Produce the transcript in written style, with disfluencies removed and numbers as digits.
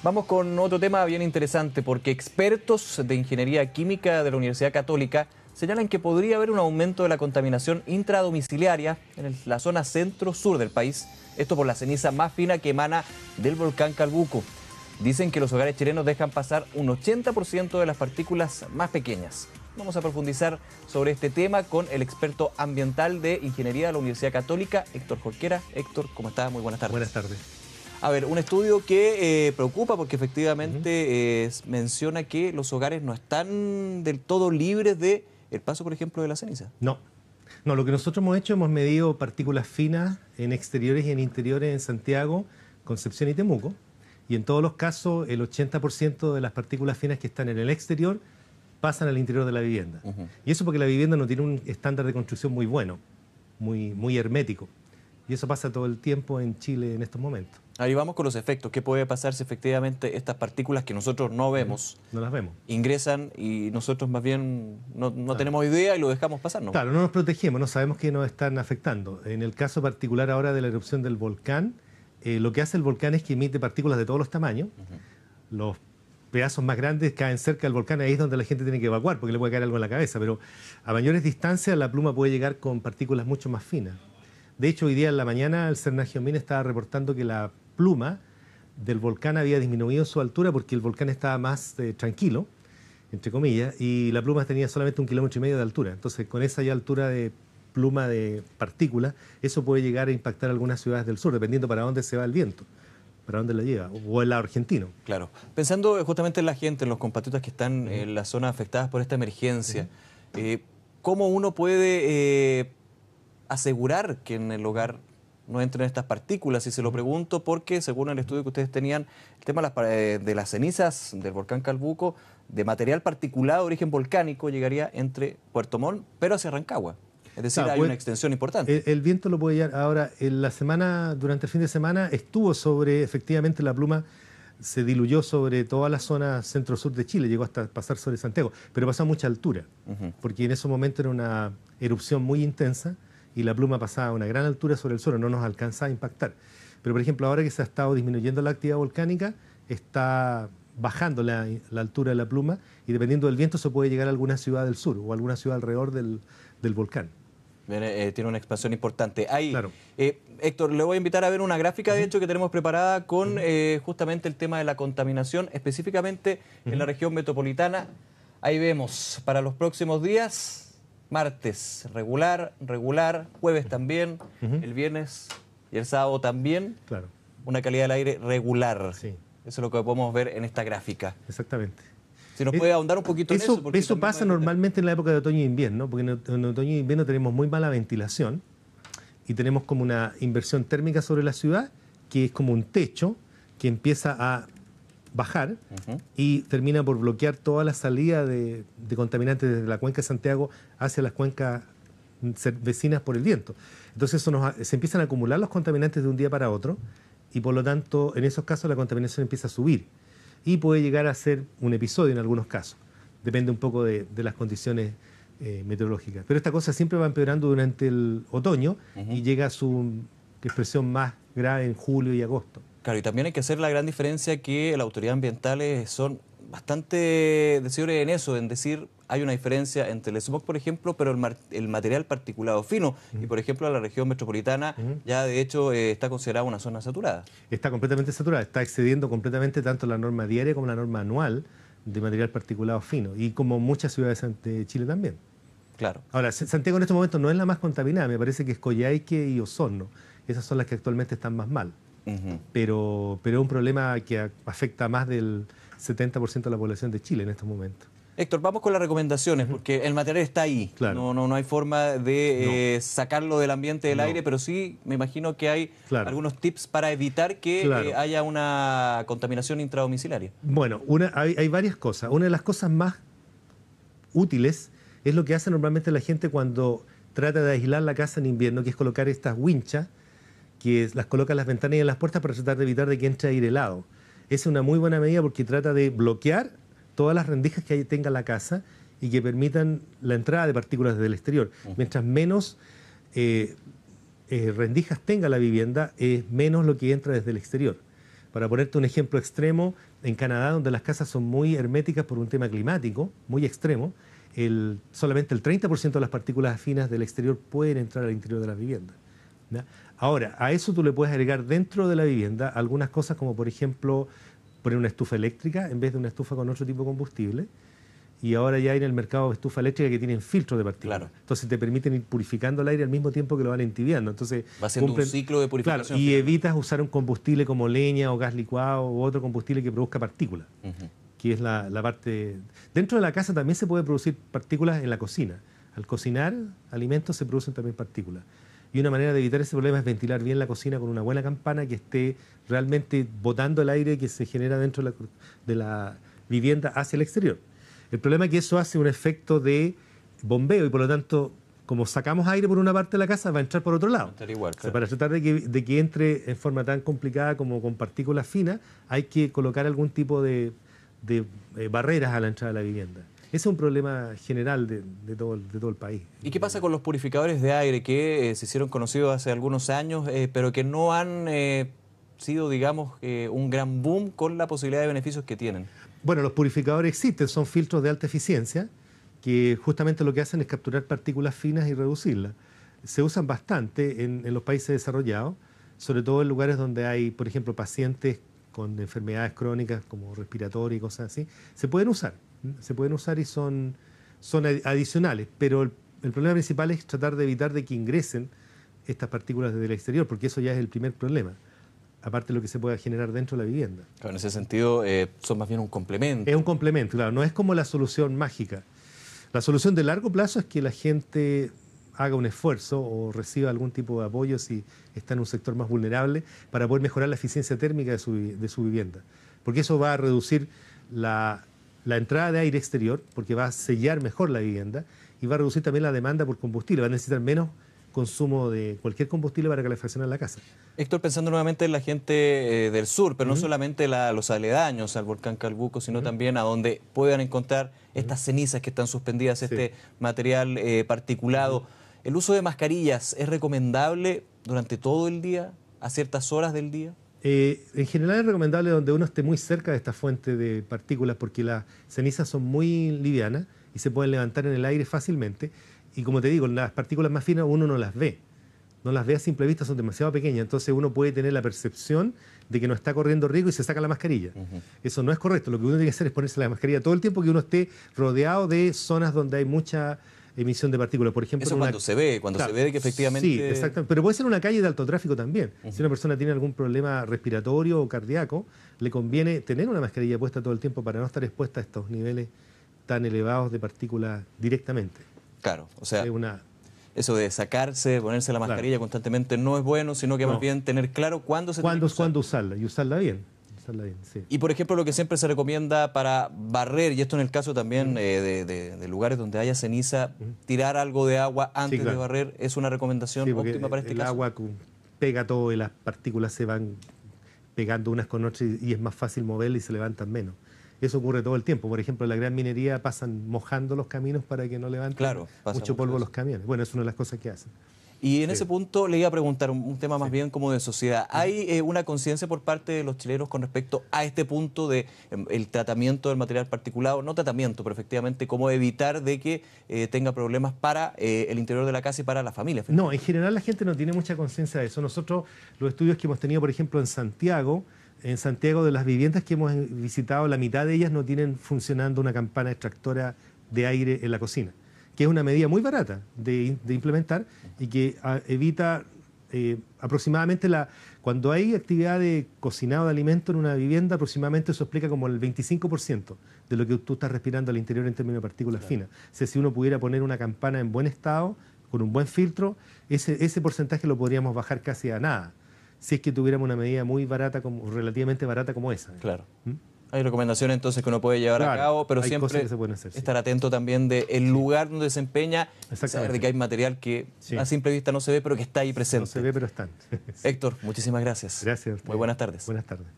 Vamos con otro tema bien interesante porque expertos de ingeniería química de la Universidad Católica señalan que podría haber un aumento de la contaminación intradomiciliaria en la zona centro-sur del país, esto por la ceniza más fina que emana del volcán Calbuco. Dicen que los hogares chilenos dejan pasar un 80% de las partículas más pequeñas. Vamos a profundizar sobre este tema con el experto ambiental de ingeniería de la Universidad Católica, Héctor Jorquera. Héctor, ¿cómo está? Muy buenas tardes. Buenas tardes. A ver, un estudio que preocupa porque efectivamente menciona que los hogares no están del todo libres de el paso, por ejemplo, de la ceniza. No, lo que nosotros hemos hecho, hemos medido partículas finas en exteriores y en interiores en Santiago, Concepción y Temuco, y en todos los casos el 80% de las partículas finas que están en el exterior pasan al interior de la vivienda. Y eso porque la vivienda no tiene un estándar de construcción muy bueno, muy hermético. Y eso pasa todo el tiempo en Chile en estos momentos. Ahí vamos con los efectos. ¿Qué puede pasar si efectivamente estas partículas que nosotros no vemos, no las vemos, ingresan y nosotros más bien no tenemos idea y lo dejamos pasar, ¿no? Claro, no nos protegemos, no sabemos que nos están afectando. En el caso particular ahora de la erupción del volcán, lo que hace el volcán es que emite partículas de todos los tamaños. Los pedazos más grandes caen cerca del volcán, ahí es donde la gente tiene que evacuar porque le puede caer algo en la cabeza, pero a mayores distancias la pluma puede llegar con partículas mucho más finas. De hecho, hoy día en la mañana el CERNAG estaba reportando que la pluma del volcán había disminuido su altura porque el volcán estaba más tranquilo, entre comillas, y la pluma tenía solamente 1,5 kilómetros de altura. Entonces, con esa ya altura de pluma de partículas, eso puede llegar a impactar algunas ciudades del sur, dependiendo para dónde se va el viento, para dónde la lleva, o el lado argentino. Claro. Pensando justamente en la gente, en los compatriotas que están en las zonas afectadas por esta emergencia, ¿cómo uno puede asegurar que en el hogar no entren estas partículas? Y se lo pregunto porque, según el estudio que ustedes tenían, el tema de las cenizas del volcán Calbuco, de material particulado de origen volcánico, llegaría entre Puerto Montt, pero hacia Rancagua. Es decir, hay una extensión importante. El viento lo puede llevar. Ahora, en la semana, durante el fin de semana, estuvo efectivamente la pluma se diluyó sobre toda la zona centro-sur de Chile, llegó hasta pasar sobre Santiago, pero pasó a mucha altura, porque en ese momento era una erupción muy intensa, y la pluma pasaba a una gran altura sobre el suelo, no nos alcanzaba a impactar. Pero, por ejemplo, ahora que se ha estado disminuyendo la actividad volcánica, está bajando la altura de la pluma y dependiendo del viento se puede llegar a alguna ciudad del sur o alguna ciudad alrededor del volcán. Tiene una expansión importante. Ahí, claro. Héctor, le voy a invitar a ver una gráfica, de hecho, que tenemos preparada con justamente el tema de la contaminación, específicamente en la región metropolitana. Ahí vemos para los próximos días... Martes, regular, jueves también, el viernes y el sábado también, una calidad del aire regular. Sí. Eso es lo que podemos ver en esta gráfica. Exactamente. Si nos puede ahondar un poquito en eso. Eso pasa normalmente en la época de otoño e invierno, porque en otoño e invierno tenemos muy mala ventilación y tenemos como una inversión térmica sobre la ciudad, que es como un techo que empieza a bajar y termina por bloquear toda la salida de contaminantes desde la cuenca de Santiago hacia las cuencas vecinas por el viento. Entonces se empiezan a acumular los contaminantes de un día para otro y por lo tanto en esos casos la contaminación empieza a subir y puede llegar a ser un episodio en algunos casos. Depende un poco de las condiciones meteorológicas. Pero esta cosa siempre va empeorando durante el otoño y llega a su expresión más grave en julio y agosto. Claro, y también hay que hacer la gran diferencia que las autoridades ambientales son bastante decidores en eso, en decir, hay una diferencia entre el smog, por ejemplo, pero el material particulado fino. Y, por ejemplo, la región metropolitana ya, de hecho, está considerada una zona saturada. Está completamente saturada, está excediendo completamente tanto la norma diaria como la norma anual de material particulado fino, y como muchas ciudades de Chile también. Claro. Ahora, Santiago en estos momentos no es la más contaminada, me parece que es Coyhaique y Osorno. Esas son las que actualmente están más mal. Pero es un problema que afecta a más del 70% de la población de Chile en estos momentos. Héctor, vamos con las recomendaciones, porque el material está ahí. Claro. No hay forma de sacarlo del ambiente del aire, pero sí me imagino que hay algunos tips para evitar que haya una contaminación intradomiciliaria. Bueno, hay varias cosas. Una de las cosas más útiles es lo que hace normalmente la gente cuando trata de aislar la casa en invierno, que es colocar estas winchas que las coloca en las ventanas y en las puertas para tratar de evitar de que entre aire helado. Esa es una muy buena medida porque trata de bloquear todas las rendijas que tenga la casa y que permitan la entrada de partículas desde el exterior. Mientras menos rendijas tenga la vivienda, es menos lo que entra desde el exterior. Para ponerte un ejemplo extremo, en Canadá, donde las casas son muy herméticas por un tema climático, muy extremo, solamente el 30% de las partículas finas del exterior pueden entrar al interior de las viviendas, ¿ya? Ahora, a eso tú le puedes agregar dentro de la vivienda algunas cosas como, por ejemplo, poner una estufa eléctrica en vez de una estufa con otro tipo de combustible. Y ahora ya hay en el mercado estufa eléctrica que tienen filtro de partículas. Claro. Entonces te permiten ir purificando el aire al mismo tiempo que lo van entibiando. Entonces Va haciendo un ciclo de purificación. Claro, y evitas usar un combustible como leña o gas licuado u otro combustible que produzca partículas, que es la parte... Dentro de la casa también se puede producir partículas en la cocina. Al cocinar alimentos se producen también partículas. Y una manera de evitar ese problema es ventilar bien la cocina con una buena campana que esté realmente botando el aire que se genera dentro de la vivienda hacia el exterior. El problema es que eso hace un efecto de bombeo y por lo tanto, como sacamos aire por una parte de la casa, va a entrar por otro lado. Igual, claro. O sea, para tratar de que entre en forma tan complicada como con partículas finas, hay que colocar algún tipo de barreras a la entrada de la vivienda. Ese es un problema general de todo el país. ¿Y qué pasa con los purificadores de aire que se hicieron conocidos hace algunos años, pero que no han sido, digamos, un gran boom con la posibilidad de beneficios que tienen? Bueno, los purificadores existen, son filtros de alta eficiencia que justamente lo que hacen es capturar partículas finas y reducirlas. Se usan bastante en los países desarrollados, sobre todo en lugares donde hay, por ejemplo, pacientes con enfermedades crónicas como respiratorias y cosas así. Se pueden usar y son adicionales, pero el problema principal es tratar de evitar de que ingresen estas partículas desde el exterior, porque eso ya es el primer problema, aparte de lo que se pueda generar dentro de la vivienda. Claro, en ese sentido son más bien un complemento. Es un complemento, claro, no es como la solución mágica. La solución de largo plazo es que la gente haga un esfuerzo o reciba algún tipo de apoyo si está en un sector más vulnerable para poder mejorar la eficiencia térmica de su vivienda. Porque eso va a reducir la entrada de aire exterior, porque va a sellar mejor la vivienda y va a reducir también la demanda por combustible, va a necesitar menos consumo de cualquier combustible para calefaccionar la casa. Héctor, pensando nuevamente en la gente del sur, pero no solamente los aledaños al volcán Calbuco, sino también a donde puedan encontrar estas cenizas que están suspendidas, este material particulado. ¿El uso de mascarillas es recomendable durante todo el día, a ciertas horas del día? En general es recomendable donde uno esté muy cerca de esta fuente de partículas porque las cenizas son muy livianas y se pueden levantar en el aire fácilmente. Y como te digo, las partículas más finas uno no las ve. No las ve a simple vista, son demasiado pequeñas. Entonces uno puede tener la percepción de que no está corriendo riesgo y se saca la mascarilla. Eso no es correcto. Lo que uno tiene que hacer es ponerse la mascarilla todo el tiempo que uno esté rodeado de zonas donde hay mucha emisión de partículas. Por ejemplo, eso cuando se ve de que efectivamente... Sí, exactamente. Pero puede ser una calle de alto tráfico también. Si una persona tiene algún problema respiratorio o cardíaco, le conviene tener una mascarilla puesta todo el tiempo para no estar expuesta a estos niveles tan elevados de partículas directamente. Claro, o sea, eso de sacarse, ponerse la mascarilla constantemente no es bueno, sino que más bien tener claro cuándo cuándo usarla y usarla bien. Sí. Y por ejemplo, lo que siempre se recomienda para barrer, y esto en el caso también de lugares donde haya ceniza, tirar algo de agua antes de barrer, es una recomendación óptima para este caso. El agua pega todo y las partículas se van pegando unas con otras y es más fácil moverlas y se levantan menos. Eso ocurre todo el tiempo. Por ejemplo, en la gran minería pasan mojando los caminos para que no levanten mucho polvo los camiones. Bueno, es una de las cosas que hacen. Y en ese punto le iba a preguntar un tema más bien como de sociedad. ¿Hay una conciencia por parte de los chilenos con respecto a este punto de el tratamiento del material particulado? No tratamiento, pero efectivamente cómo evitar de que tenga problemas para el interior de la casa y para la familia. No, en general la gente no tiene mucha conciencia de eso. Nosotros, los estudios que hemos tenido, por ejemplo, en Santiago, de las viviendas que hemos visitado, la mitad de ellas no tienen funcionando una campana extractora de aire en la cocina, que es una medida muy barata de implementar y que evita aproximadamente cuando hay actividad de cocinado de alimentos en una vivienda, aproximadamente eso explica como el 25% de lo que tú estás respirando al interior en términos de partículas finas. O sea, si uno pudiera poner una campana en buen estado, con un buen filtro, ese porcentaje lo podríamos bajar casi a nada, si es que tuviéramos una medida muy barata, relativamente barata como esa. Claro. Hay recomendaciones entonces que uno puede llevar a cabo, pero siempre estar atento también del lugar donde se empeña, saber de que hay material que a simple vista no se ve, pero que está ahí presente. No se ve, pero están. Héctor, muchísimas gracias. Gracias. Muy buenas tardes. Buenas tardes.